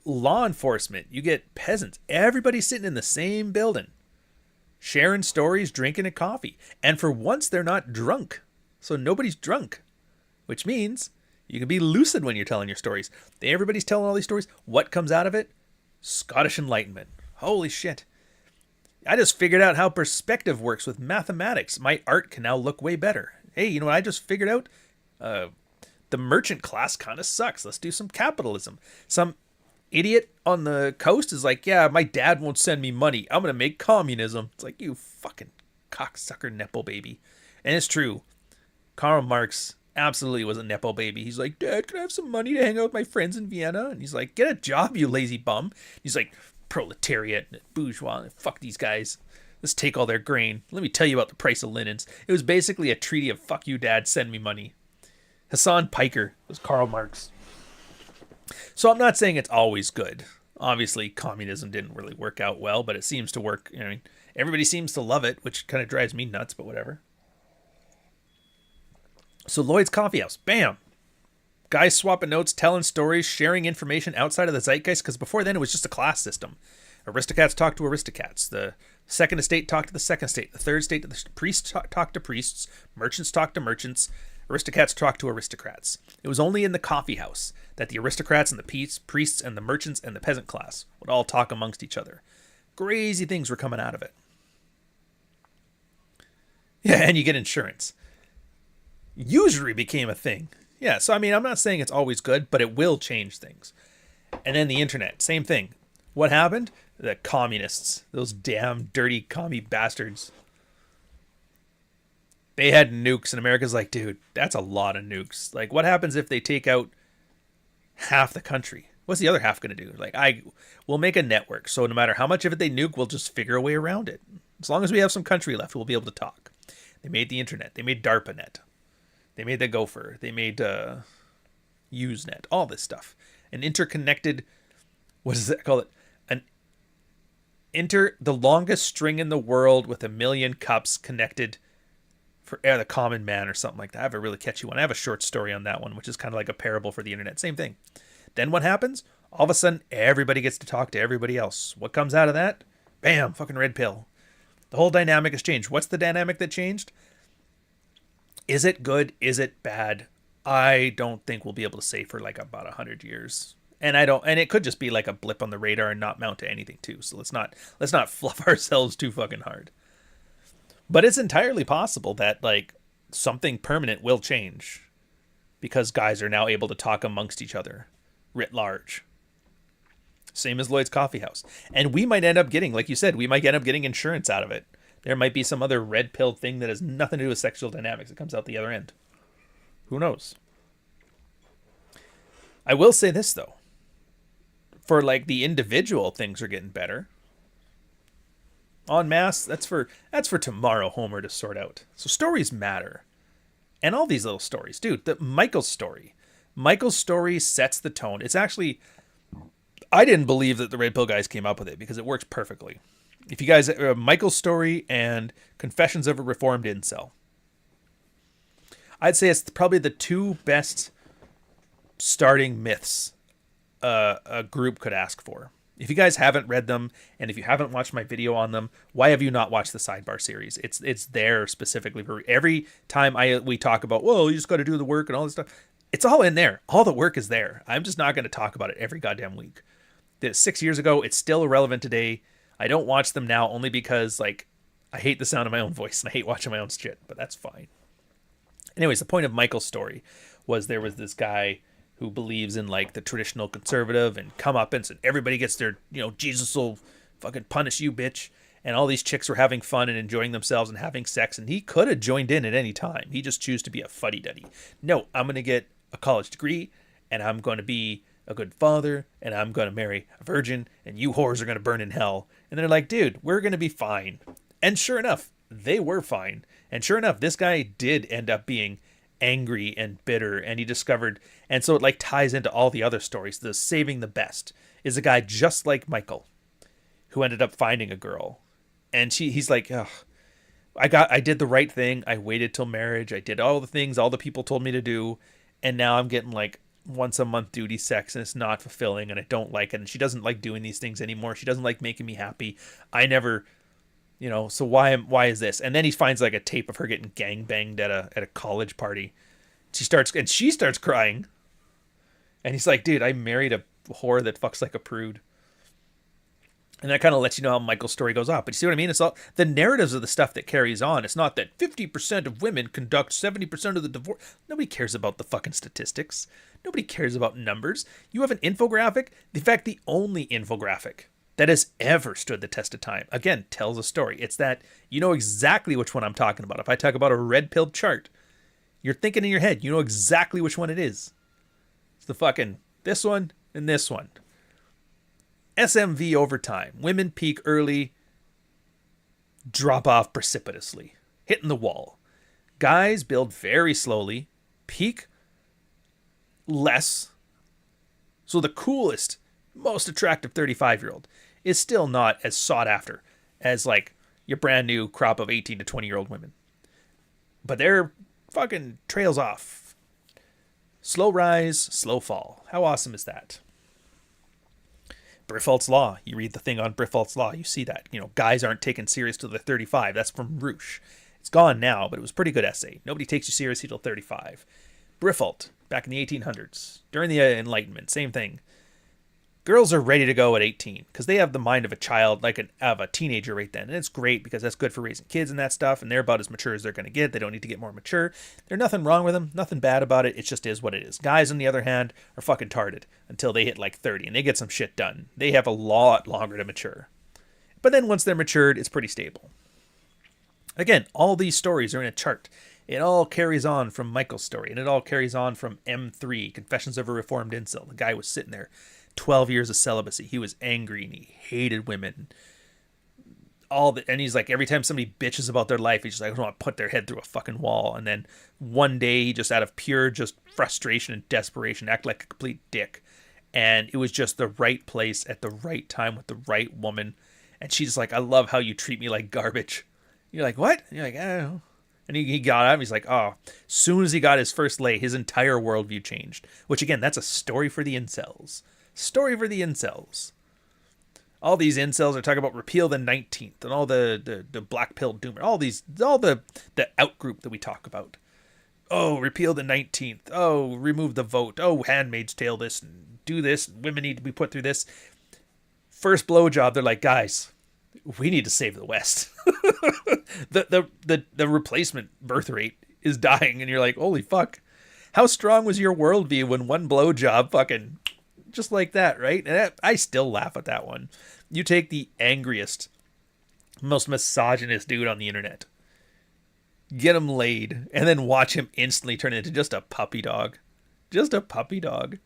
Speaker 10: law enforcement, you get peasants. Everybody's sitting in the same building, sharing stories, drinking a coffee. And for once, they're not drunk. So nobody's drunk, which means you can be lucid when you're telling your stories. Everybody's telling all these stories. What comes out of it? Scottish Enlightenment. Holy shit. I just figured out how perspective works with mathematics. My art can now look way better. Hey, you know what I just figured out? The merchant class kind of sucks. Let's do some capitalism. Some idiot on the coast is like, yeah, my dad won't send me money. I'm going to make communism. It's like, you fucking cocksucker Nepo baby. And it's true. Karl Marx absolutely was a Nepo baby. He's like, Dad, can I have some money to hang out with my friends in Vienna? And he's like, get a job, you lazy bum. He's like, proletariat, bourgeois, fuck these guys. Let's take all their grain. Let me tell you about the price of linens. It was basically a treaty of fuck you, Dad, send me money. Hassan Piker was Karl Marx. So I'm not saying it's always good. Obviously, communism didn't really work out well, but it seems to work. I mean, everybody seems to love it, which kind of drives me nuts, but whatever. So Lloyd's Coffee House, bam. Guys swapping notes, telling stories, sharing information outside of the zeitgeist, because before then it was just a class system. Aristocrats talk to aristocrats. The second estate talk to the second estate. The third estate, the priests talk to priests. Merchants talk to merchants. Aristocrats talk to aristocrats. It was only in the coffee house that the aristocrats and the priests and the merchants and the peasant class would all talk amongst each other. Crazy things were coming out of it. Yeah, and you get insurance. Usury became a thing. Yeah, so I mean, I'm not saying it's always good, but it will change things. And then the internet, same thing. What happened? The communists, those damn dirty commie bastards. They had nukes, and America's like, dude, that's a lot of nukes. Like, what happens if they take out half the country? What's the other half going to do? Like, we'll make a network, so no matter how much of it they nuke, we'll just figure a way around it. As long as we have some country left, we'll be able to talk. They made the internet. They made DARPANET. They made the Gopher. They made Usenet. All this stuff. An interconnected, what does that call it? The longest string in the world with 1 million cups connected for the common man or something like that. I have a really catchy one. I have a short story on that one, which is kind of like a parable for the internet. Same thing. Then what happens? All of a sudden, everybody gets to talk to everybody else. What comes out of that? Bam, fucking red pill. The whole dynamic has changed. What's the dynamic that changed? Is it good? Is it bad? I don't think we'll be able to say for like about 100 years. And it could just be like a blip on the radar and not mount to anything too. So let's not fluff ourselves too fucking hard. But it's entirely possible that like something permanent will change because guys are now able to talk amongst each other writ large. Same as Lloyd's Coffee House. And we might end up getting, like you said, insurance out of it. There might be some other red pill thing that has nothing to do with sexual dynamics that comes out the other end. Who knows? I will say this, though. For, like, the individual, things are getting better. En masse, that's for tomorrow, Homer, to sort out. So stories matter. And all these little stories. Dude, Michael's story sets the tone. It's actually, I didn't believe that the Red Pill guys came up with it because it works perfectly. If you guys, Michael's story and Confessions of a Reformed Incel. I'd say it's probably the two best starting myths a group could ask for. If you guys haven't read them, and if you haven't watched my video on them, why have you not watched the Sidebar series? It's there specifically for every time we talk about, well, you just got to do the work and all this stuff. It's all in there. All the work is there. I'm just not going to talk about it every goddamn week. Did it 6 years ago. It's still irrelevant today. I don't watch them now only because, like, I hate the sound of my own voice and I hate watching my own shit, but that's fine. Anyways, the point of Michael's story was there was this guy who believes in, like, the traditional conservative and comeuppance, and everybody gets their, Jesus will fucking punish you, bitch. And all these chicks were having fun and enjoying themselves and having sex, and he could have joined in at any time. He just chose to be a fuddy-duddy. No, I'm going to get a college degree, and I'm going to be a good father, and I'm going to marry a virgin, and you whores are going to burn in hell. And they're like, dude, we're going to be fine. And sure enough, they were fine. And sure enough, this guy did end up being angry and bitter, and he discovered, and so it like ties into all the other stories. The saving the best is a guy just like Michael who ended up finding a girl, and he's like, ugh, I did the right thing. I waited till marriage. I did all the things all the people told me to do, and now I'm getting like once a month duty sex, and it's not fulfilling, and I don't like it, and she doesn't like doing these things anymore. She doesn't like making me happy. I never, so why is this? And then he finds like a tape of her getting gangbanged at a college party. She starts crying. And he's like, dude, I married a whore that fucks like a prude. And that kind of lets you know how Michael's story goes off. But you see what I mean? It's all the narratives of the stuff that carries on. It's not that 50% of women conduct 70% of the divorce. Nobody cares about the fucking statistics. Nobody cares about numbers. You have an infographic. In fact, the only infographic that has ever stood the test of time, again, tells a story. It's that you know exactly which one I'm talking about. If I talk about a red pill chart, you're thinking in your head, you know exactly which one it is. It's the fucking this one and this one. SMV over time. Women peak early, drop off precipitously, hitting the wall. Guys build very slowly, peak less. So the coolest, most attractive 35-year-old is still not as sought after as like your brand new crop of 18 to 20-year-old women. But they're fucking trails off. Slow rise, slow fall. How awesome is that? Briffault's Law. You read the thing on Briffault's Law, you see that. Guys aren't taken serious till they're 35. That's from Roosh. It's gone now, but it was a pretty good essay. Nobody takes you seriously till 35. Briffault, back in the 1800s, during the Enlightenment, same thing. Girls are ready to go at 18 because they have the mind of a child, of a teenager right then. And it's great because that's good for raising kids and that stuff. And they're about as mature as they're going to get. They don't need to get more mature. There's nothing wrong with them. Nothing bad about it. It just is what it is. Guys, on the other hand, are fucking tarded until they hit like 30 and they get some shit done. They have a lot longer to mature. But then once they're matured, it's pretty stable. Again, all these stories are in a chart. It all carries on from Michael's story. And it all carries on from M3, Confessions of a Reformed Incel. The guy was sitting there. 12 years of celibacy. He was angry and he hated women. And he's like, every time somebody bitches about their life, he's just like, I just want to put their head through a fucking wall. And then one day, he just out of pure just frustration and desperation, act like a complete dick. And it was just the right place at the right time with the right woman. And she's like, I love how you treat me like garbage. You're like, what? And you're like, oh. And he got up and he's like, oh. Soon as he got his first lay, his entire worldview changed. Which again, that's a story for the incels. Story for the incels. All these incels are talking about repeal the 19th and all the black pill doomer. All the outgroup that we talk about. Oh, repeal the 19th. Oh, remove the vote. Oh, Handmaid's Tale this and do this. Women need to be put through this. First blowjob, they're like, guys, we need to save the West. the replacement birth rate is dying, and you're like, holy fuck. How strong was your worldview when one blowjob fucking just like that, right? And I still laugh at that one. You take the angriest, most misogynist dude on the internet, get him laid, and then watch him instantly turn into just a puppy dog. Just a puppy dog.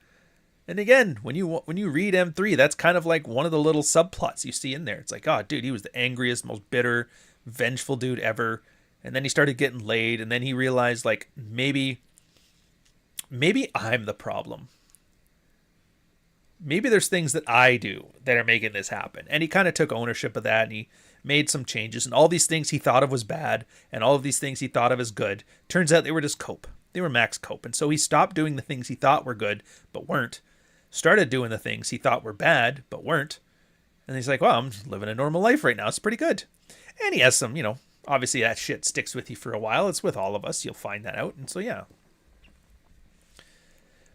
Speaker 10: And again, when you read M3, that's kind of like one of the little subplots you see in there. It's like, oh, dude, he was the angriest, most bitter, vengeful dude ever. And then he started getting laid, and then he realized, like, maybe I'm the problem. Maybe there's things that I do that are making this happen. And he kind of took ownership of that, and he made some changes. And all these things he thought of was bad, and all of these things he thought of as good, turns out they were just cope. They were max cope. And so he stopped doing the things he thought were good, but weren't. Started doing the things he thought were bad, but weren't. And he's like, well, I'm living a normal life right now. It's pretty good. And he has some, obviously that shit sticks with you for a while. It's with all of us. You'll find that out. And so, yeah.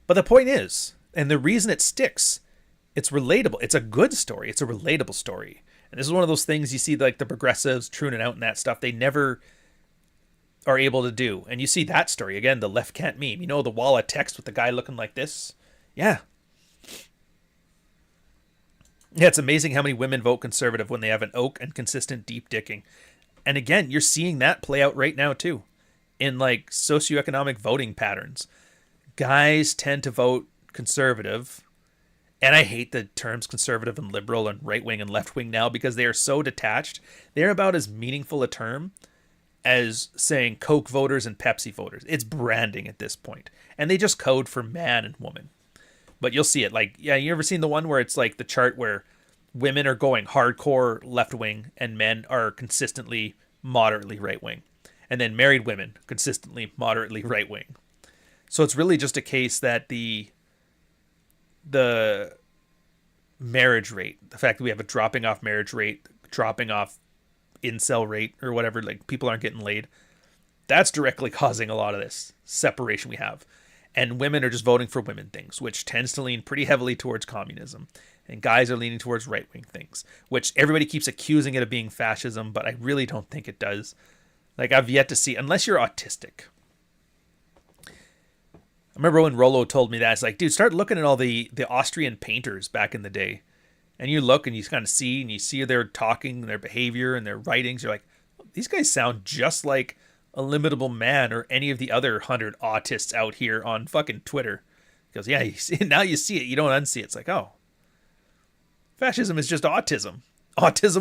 Speaker 10: But the point is, and the reason it sticks, it's relatable. It's a good story. It's a relatable story. And this is one of those things you see, like the progressives tuning out and that stuff. They never are able to do. And you see that story, again, the left can't meme. The wall of text with the guy looking like this? Yeah. Yeah, it's amazing how many women vote conservative when they have an oak and consistent deep dicking. And again, you're seeing that play out right now too, in like socioeconomic voting patterns. Guys tend to vote conservative, and I hate the terms conservative and liberal and right wing and left wing now because they are so detached. They're about as meaningful a term as saying Coke voters and Pepsi voters. It's branding at this point, and they just code for man and woman. But you'll see it. Like, yeah, you ever seen the one where it's like the chart where women are going hardcore left wing and men are consistently moderately right wing, and then married women consistently moderately right wing. So it's really just a case that the marriage rate, the fact that we have a dropping off marriage rate, dropping off incel rate or whatever, like people aren't getting laid, that's directly causing a lot of this separation we have. And women are just voting for women things, which tends to lean pretty heavily towards communism. And guys are leaning towards right-wing things, which everybody keeps accusing it of being fascism, but I really don't think it does. Like, I've yet to see, unless you're autistic. I remember when Rollo told me that, it's like, dude, start looking at all the Austrian painters back in the day. And you look and you kind of see, and you see their talking, and their behavior, and their writings. You're like, these guys sound just like Illimitable Man or any of the other 100 autists out here on fucking Twitter. He goes, yeah, now you see it, you don't unsee it. It's like, oh, fascism is just autism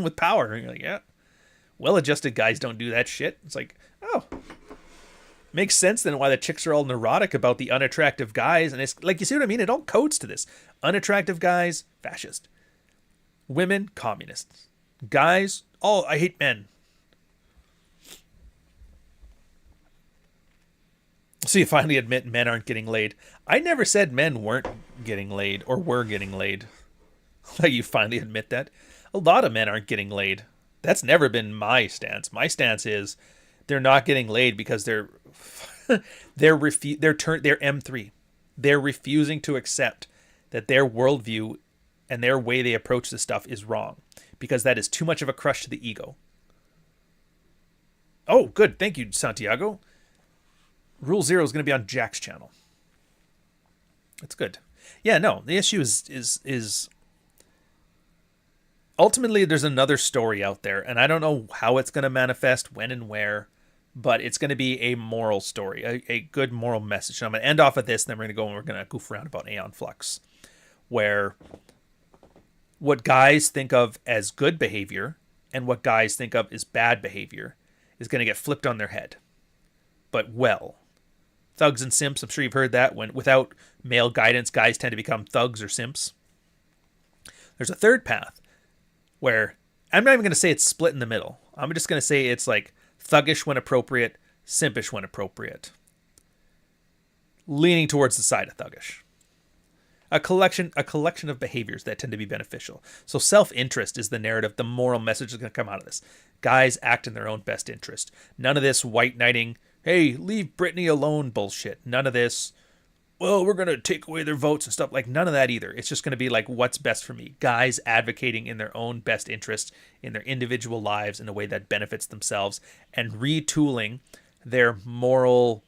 Speaker 10: with power. And you're like, yeah, well-adjusted guys don't do that shit. It's like, oh, makes sense then why the chicks are all neurotic about the unattractive guys. And it's like, you see what I mean? It all codes to this. Unattractive guys, fascist. Women, communists. Guys, oh, I hate men. So you finally admit men aren't getting laid. I never said men weren't getting laid or were getting laid. Like, you finally admit that. A lot of men aren't getting laid. That's never been my stance. My stance is they're not getting laid because they're M3. They're refusing to accept that their worldview and their way they approach this stuff is wrong, because that is too much of a crush to the ego. Oh, good. Thank you, Santiago. Rule 0 is going to be on Jack's channel. That's good. Yeah, no, the issue is ultimately there's another story out there, and I don't know how it's going to manifest, when and where, but it's going to be a moral story, a good moral message. And I'm going to end off with this, and then we're going to goof around about Aeon Flux, where what guys think of as good behavior and what guys think of as bad behavior is going to get flipped on their head. But well, thugs and simps, I'm sure you've heard that. When without male guidance, guys tend to become thugs or simps. There's a third path where I'm not even going to say it's split in the middle. I'm just going to say it's like thuggish when appropriate, simpish when appropriate. Leaning towards the side of thuggish. A collection of behaviors that tend to be beneficial. So self-interest is the narrative, the moral message that's going to come out of this. Guys act in their own best interest. None of this white knighting, hey, leave Britney alone bullshit. None of this, well, we're going to take away their votes and stuff. Like, none of that either. It's just going to be like, what's best for me? Guys advocating in their own best interest in their individual lives in a way that benefits themselves and retooling their moral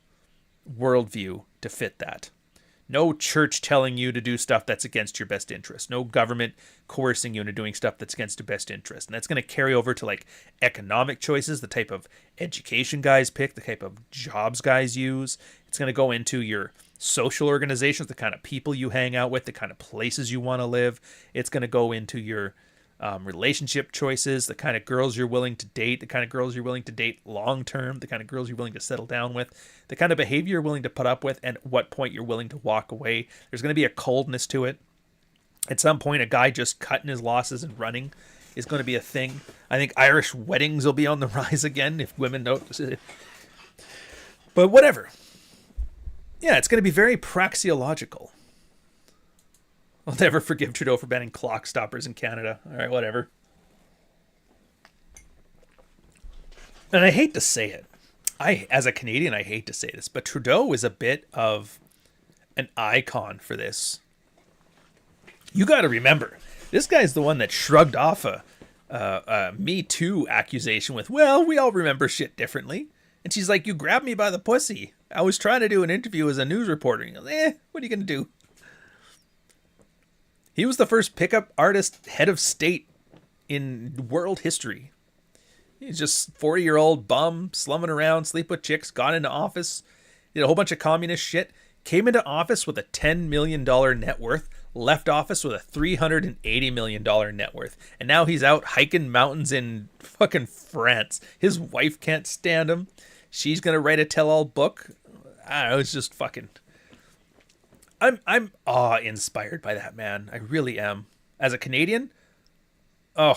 Speaker 10: worldview to fit that. No church telling you to do stuff that's against your best interest. No government coercing you into doing stuff that's against your best interest. And that's going to carry over to like economic choices, the type of education guys pick, the type of jobs guys use. It's going to go into your social organizations, the kind of people you hang out with, the kind of places you want to live. It's going to go into your relationship choices, the kind of girls you're willing to date, the kind of girls you're willing to date long term, the kind of girls you're willing to settle down with, the kind of behavior you're willing to put up with, and at what point you're willing to walk away. There's going to be a coldness to it. At some point, a guy just cutting his losses and running is going to be a thing. I think Irish weddings will be on the rise again if women notice it. But whatever. Yeah, it's going to be very praxeological. I'll never forgive Trudeau for banning clock stoppers in Canada. All right, whatever. And I hate to say it. As a Canadian, I hate to say this, but Trudeau is a bit of an icon for this. You got to remember, this guy's the one that shrugged off a Me Too accusation with, well, we all remember shit differently. And she's like, you grabbed me by the pussy. I was trying to do an interview as a news reporter. And he goes, what are you going to do? He was the first pickup artist head of state in world history. He's just 40-year-old bum, slumming around, sleep with chicks, got into office, did a whole bunch of communist shit, came into office with a $10 million net worth, left office with a $380 million net worth, and now he's out hiking mountains in fucking France. His wife can't stand him. She's going to write a tell-all book. I don't know, it's just fucking... I'm awe-inspired by that man. I really am. As a Canadian, I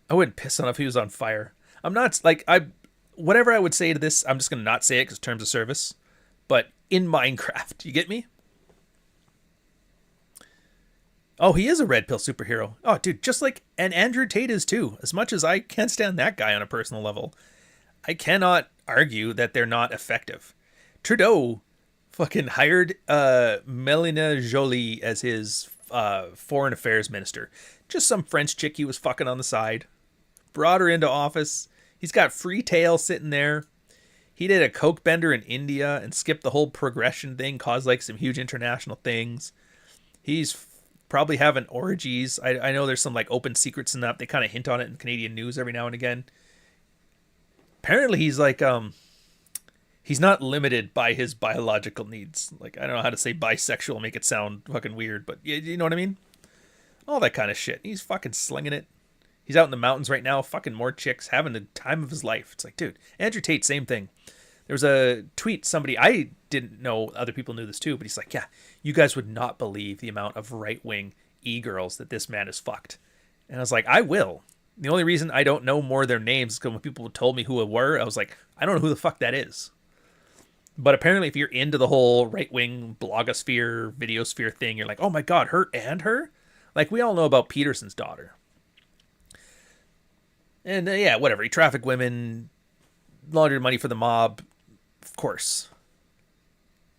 Speaker 10: wouldn't piss on him if he was on fire. I'm not, like, whatever I would say to this, I'm just going to not say it because terms of service. But in Minecraft, you get me? Oh, he is a red pill superhero. Oh, dude, just like, and Andrew Tate is too. As much as I can't stand that guy on a personal level, I cannot argue that they're not effective. Trudeau fucking hired Melina Joly as his foreign affairs minister. Just some French chick he was fucking on the side. Brought her into office. He's got free tail sitting there. He did a coke bender in India and skipped the whole progression thing, caused like some huge international things. He's probably having orgies. I know there's some like open secrets in that. They kind of hint on it in Canadian news every now and again. Apparently he's like, he's not limited by his biological needs. Like, I don't know how to say bisexual, make it sound fucking weird, but you know what I mean? All that kind of shit. He's fucking slinging it. He's out in the mountains right now, fucking more chicks, having the time of his life. It's like, dude, Andrew Tate, same thing. There was a tweet, somebody, I didn't know, other people knew this too, but he's like, yeah, you guys would not believe the amount of right-wing e-girls that this man has fucked. And I was like, I will. The only reason I don't know more of their names is because when people told me who it were, I was like, I don't know who the fuck that is. But apparently if you're into the whole right-wing blogosphere, videosphere thing, you're like, oh my god, her and her? Like, we all know about Peterson's daughter. And yeah, whatever. He trafficked women, laundered money for the mob, of course.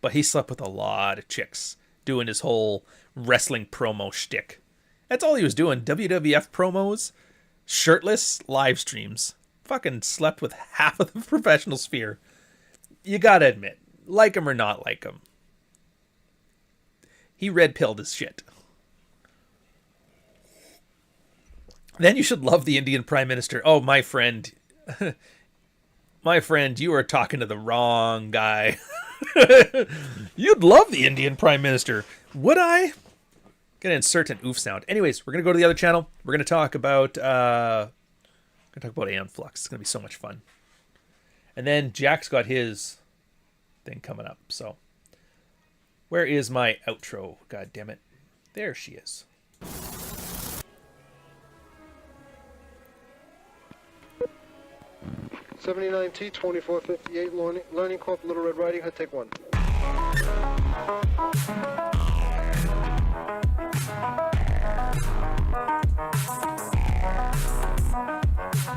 Speaker 10: But he slept with a lot of chicks doing his whole wrestling promo shtick. That's all he was doing. WWF promos, shirtless live streams. Fucking slept with half of the professional sphere. You gotta admit, like him or not like him, he red-pilled his shit. Then you should love the Indian Prime Minister. Oh, my friend. My friend, you are talking to the wrong guy. You'd love the Indian Prime Minister. Would I? Gonna insert an oof sound. Anyways, we're gonna go to the other channel. We're gonna talk about Aeon Flux. It's gonna be so much fun. And then Jack's got his thing coming up. So where is my outro? God damn it. There she is.
Speaker 4: '79T 2458 Learning Corp. Little Red Riding Hood. Take one.